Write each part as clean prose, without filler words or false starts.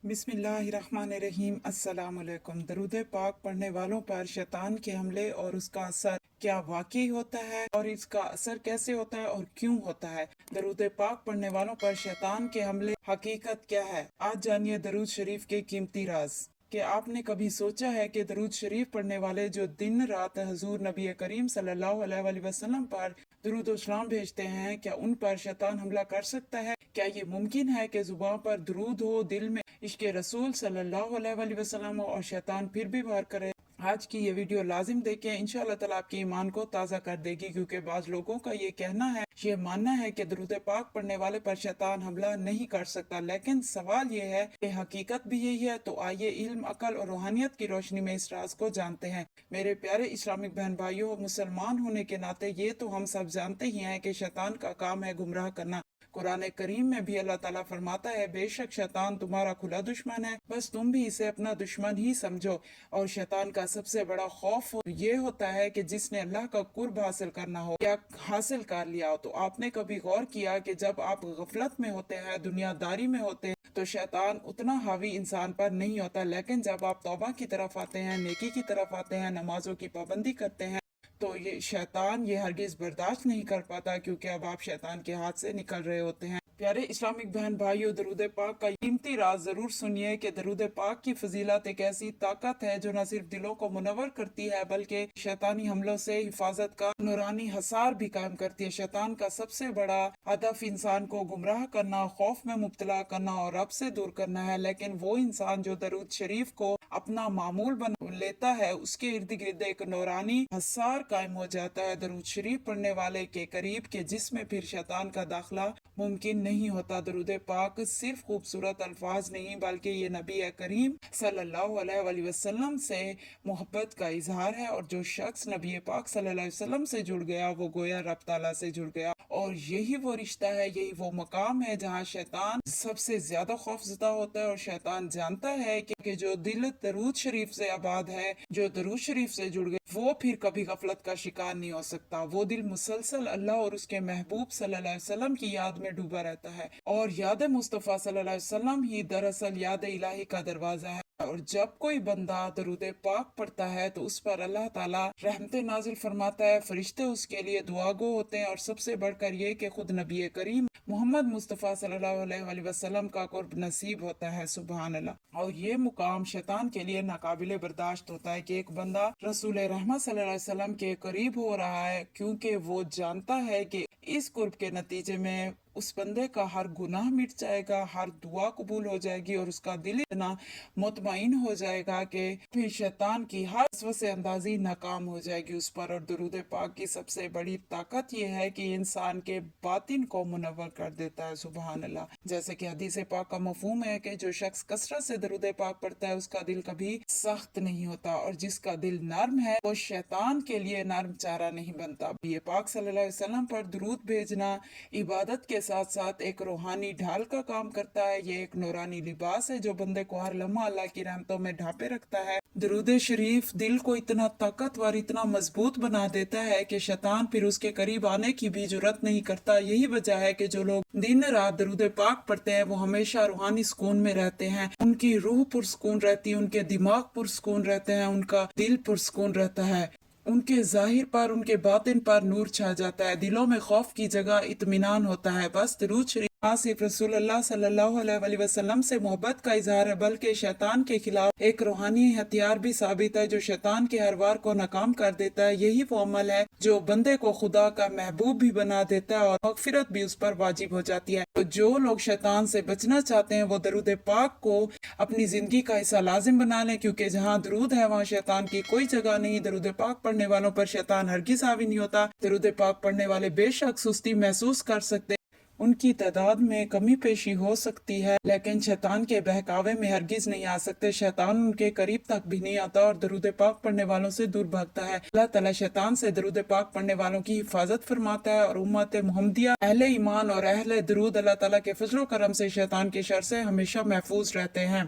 بسم اللہ الرحمن الرحیم۔ السلام علیکم۔ درود پاک پڑھنے والوں پر شیطان کے حملے اور اس کا اثر کیا واقعی ہوتا ہے اور اس کا اثر کیسے ہوتا ہے اور کیوں ہوتا ہے؟ درود پاک پڑھنے والوں پر شیطان کے حملے حقیقت کیا ہے؟ آج جانیے درود شریف کے قیمتی راز۔ کہ آپ نے کبھی سوچا ہے کہ درود شریف پڑھنے والے جو دن رات حضور نبی کریم صلی اللہ علیہ وآلہ وسلم پر درود و سلام بھیجتے ہیں، کیا ان پر شیطان حملہ کر سکتا ہے؟ کیا یہ ممکن ہے کہ زبان پر درود ہو، دل میں عشق رسول صلی اللہ علیہ وآلہ وسلم ہو اور شیطان پھر بھی وار کرے؟ آج کی یہ ویڈیو لازم دیکھیں، انشاءاللہ تعالیٰ آپ کے ایمان کو تازہ کر دے گی، کیونکہ بعض لوگوں کا یہ کہنا ہے، یہ ماننا ہے کہ درود پاک پڑھنے والے پر شیطان حملہ نہیں کر سکتا، لیکن سوال یہ ہے کہ حقیقت بھی یہی ہے؟ تو آئیے علم، عقل اور روحانیت کی روشنی میں اس راز کو جانتے ہیں۔ میرے پیارے اسلامک بہن بھائیوں، مسلمان ہونے کے ناطے یہ تو ہم سب جانتے ہی ہیں کہ شیطان کا کام ہے گمراہ کرنا۔ قرآن کریم میں بھی اللہ تعالیٰ فرماتا ہے، بے شک شیطان تمہارا کھلا دشمن ہے، بس تم بھی اسے اپنا دشمن ہی سمجھو۔ اور شیطان کا سب سے بڑا خوف یہ ہوتا ہے کہ جس نے اللہ کا قرب حاصل کرنا ہو یا حاصل کر لیا ہو۔ تو آپ نے کبھی غور کیا کہ جب آپ غفلت میں ہوتے ہیں، دنیا داری میں ہوتے ہیں، تو شیطان اتنا حاوی انسان پر نہیں ہوتا، لیکن جب آپ توبہ کی طرف آتے ہیں، نیکی کی طرف آتے ہیں، نمازوں کی پابندی کرتے ہیں، تو یہ شیطان یہ ہرگز برداشت نہیں کر پاتا، کیونکہ اب آپ شیطان کے ہاتھ سے نکل رہے ہوتے ہیں۔ پیارے اسلامک بہن بھائیو، درود پاک کا قیمتی راز ضرور سنیے کہ درود پاک کی فضیلت ایک ایسی طاقت ہے جو نہ صرف دلوں کو منور کرتی ہے بلکہ شیطانی حملوں سے حفاظت کا نورانی حصار بھی قائم کرتی ہے۔ شیطان کا سب سے بڑا ہدف انسان کو گمراہ کرنا، خوف میں مبتلا کرنا اور رب سے دور کرنا ہے، لیکن وہ انسان جو درود شریف کو اپنا معمول بنا لیتا ہے، اس کے ارد گرد ایک نورانی حصار قائم ہو جاتا ہے درود شریف پڑھنے والے کے قریب، کہ جس میں پھر شیطان کا داخلہ ممکن نہیں ہوتا۔ درود پاک صرف خوبصورت الفاظ نہیں، بلکہ یہ نبی کریم صلی اللہ علیہ وآلہ وسلم سے محبت کا اظہار ہے، اور جو شخص نبی پاک صلی اللہ علیہ وسلم سے جڑ گیا وہ گویا رب تعالیٰ سے جڑ گیا، اور یہی وہ رشتہ ہے، یہی وہ مقام ہے جہاں شیطان سب سے زیادہ خوف زدہ ہوتا ہے۔ اور شیطان جانتا ہے کہ جو دل درود شریف سے آباد ہے، جو درود شریف سے جڑ گئے، وہ پھر کبھی غفلت کا شکار نہیں ہو سکتا۔ وہ دل مسلسل اللہ اور اس کے محبوب صلی اللہ علیہ وسلم کی یاد میں ڈوبا رہتا ہے، اور یاد مصطفیٰ صلی اللہ علیہ وسلم ہی دراصل یاد الہی کا دروازہ ہے۔ اور جب کوئی بندہ درود پاک پڑھتا ہے تو اس پر اللہ تعالیٰ رحمت نازل فرماتا ہے، فرشتے اس کے لیے دعا گو ہوتے ہیں، اور سب سے بڑھ کر یہ کہ خود نبی کریم محمد مصطفیٰ صلی اللہ علیہ وآلہ وسلم کا قرب نصیب ہوتا ہے۔ سبحان اللہ۔ اور یہ مقام شیطان کے لیے ناقابل برداشت ہوتا ہے کہ ایک بندہ رسول رحمت صلی اللہ علیہ وسلم کے قریب ہو رہا ہے، کیونکہ وہ جانتا ہے کہ اس قرب کے نتیجے میں اس بندے کا ہر گناہ مٹ جائے گا، ہر دعا قبول ہو جائے گی، اور اس کا دل اتنا مطمئن ہو جائے گا کہ پھر شیطان کی ہر وسوسے اندازی ناکام ہو جائے گی اس پر۔ اور درود پاک کی سب سے بڑی طاقت یہ ہے کہ انسان کے باطن کو منور کر دیتا ہے۔ سبحان اللہ۔ جیسے کہ حدیث پاک کا مفہوم ہے کہ جو شخص کثرت سے درود پاک پڑھتا ہے اس کا دل کبھی سخت نہیں ہوتا، اور جس کا دل نرم ہے وہ شیطان کے لیے نرم چارہ نہیں بنتا۔ یہ پاک صلی اللہ علیہ وسلم پر درود بھیجنا عبادت کے ساتھ ساتھ ایک روحانی ڈھال کا کام کرتا ہے، یہ ایک نورانی لباس ہے جو بندے کو ہر لمحہ اللہ کی رحمتوں میں ڈھانپے رکھتا ہے۔ درود شریف دل کو اتنا طاقتور، اتنا مضبوط بنا دیتا ہے کہ شیطان پھر اس کے قریب آنے کی بھی جرات نہیں کرتا۔ یہی وجہ ہے کہ جو لوگ دن رات درود پاک پڑھتے ہیں وہ ہمیشہ روحانی سکون میں رہتے ہیں، ان کی روح پرسکون رہتی ہے، ان کے دماغ پرسکون رہتے ہیں، ان کا دل پرسکون رہتا ہے، ان کے ظاہر پر، ان کے باطن پر نور چھا جاتا ہے، دلوں میں خوف کی جگہ اطمینان ہوتا ہے۔ بس درود شریف صرف رسول اللہ صلی اللہ علیہ وآلہ وسلم سے محبت کا اظہار ہے، بلکہ شیطان کے خلاف ایک روحانی ہتھیار بھی ثابت ہے جو شیطان کے ہر وار کو ناکام کر دیتا ہے۔ یہی وہ عمل ہے جو بندے کو خدا کا محبوب بھی بنا دیتا ہے اور مغفرت بھی اس پر واجب ہو جاتی ہے۔ تو جو لوگ شیطان سے بچنا چاہتے ہیں وہ درود پاک کو اپنی زندگی کا حصہ لازم بنا لیں، کیونکہ جہاں درود ہے وہاں شیطان کی کوئی جگہ نہیں۔ درود پاک پڑھنے والوں پر شیطان ہرگز حاوی نہیں ہوتا۔ درود پاک پڑھنے والے بے شک سستی محسوس کر سکتے، ان کی تعداد میں کمی پیشی ہو سکتی ہے، لیکن شیطان کے بہکاوے میں ہرگز نہیں آ سکتے۔ شیطان ان کے قریب تک بھی نہیں آتا اور درود پاک پڑھنے والوں سے دور بھاگتا ہے۔ اللہ تعالیٰ شیطان سے درود پاک پڑھنے والوں کی حفاظت فرماتا ہے، اور امت محمدیہ اہل ایمان اور اہل درود اللہ تعالیٰ کے فضل و کرم سے شیطان کے شر سے ہمیشہ محفوظ رہتے ہیں۔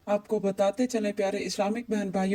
آپ کو بتاتے چلیں پیارے اسلامک بہن بھائیوں،